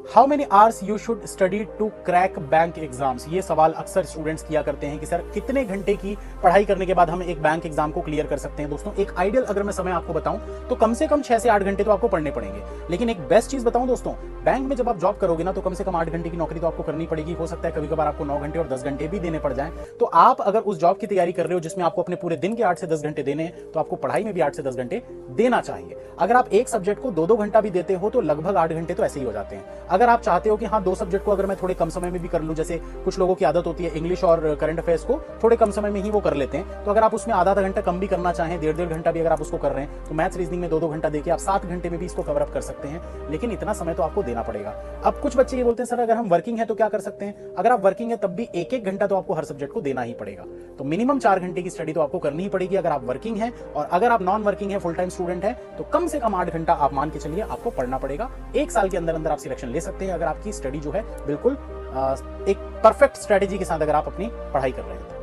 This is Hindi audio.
How many hours you should study to crack bank exams. ये सवाल अक्सर स्टूडेंट्स किया करते हैं कि सर कितने घंटे की पढ़ाई करने के बाद हम एक बैंक एग्जाम को क्लियर कर सकते हैं। दोस्तों एक आइडियल अगर मैं समय आपको बताऊं तो कम से कम 6 से 8 घंटे तो आपको पढ़ने पड़ेंगे। लेकिन एक बेस्ट चीज बताऊं दोस्तों, बैंक में जब आप जॉब करोगे ना तो कम से कम 8 घंटे की नौकरी तो आपको करनी पड़ेगी। हो सकता है कभी कभार आपको 9 घंटे और 10 घंटे भी देने पड़ जाए। तो आप अगर उस जॉब की तैयारी कर रहे हो जिसमें आपको अपने पूरे दिन के 8 से 10 घंटे देने हैं, तो आपको पढ़ाई में भी 8 से 10 घंटे देना चाहिए। अगर आप एक सब्जेक्ट को 2-2 घंटा भी देते हो तो लगभग 8 घंटे तो ऐसे ही हो जाते हैं। अगर आप चाहते हो कि हाँ 2 सब्जेक्ट को अगर मैं थोड़े कम समय में भी कर लूं, जैसे कुछ लोगों की आदत होती है इंग्लिश और करंट अफेयर्स को थोड़े कम समय में ही वो कर लेते हैं, तो अगर आप उसमें आधा घंटा कम भी करना चाहें, 1.5 घंटा भी अगर आप उसको कर रहे हैं, तो मैथ्स रीजनिंग में 2-2 घंटा देके आप 7 घंटे में भी इसको कवर अप कर सकते हैं। लेकिन इतना समय तो आपको देना पड़ेगा। अब कुछ बच्चे ये बोलते हैं सर अगर हम वर्किंग है तो क्या कर सकते हैं। अगर आप वर्किंग है तब भी 1-1 घंटा तो आपको हर सब्जेक्ट को देना ही पड़ेगा। तो मिनिमम 4 घंटे की स्टडी तो आपको करनी ही पड़ेगी अगर आप वर्किंग है। और अगर आप नॉन वर्किंग है, फुल टाइम स्टूडेंट है, तो कम से कम 8 घंटा आप मान के चलिए आपको पढ़ना पड़ेगा। 1 साल के अंदर अंदर आप सिलेक्शन ले सकते हैं अगर आपकी स्टडी जो है बिल्कुल एक परफेक्ट स्ट्रेटेजी के साथ अगर आप अपनी पढ़ाई कर रहे हैं।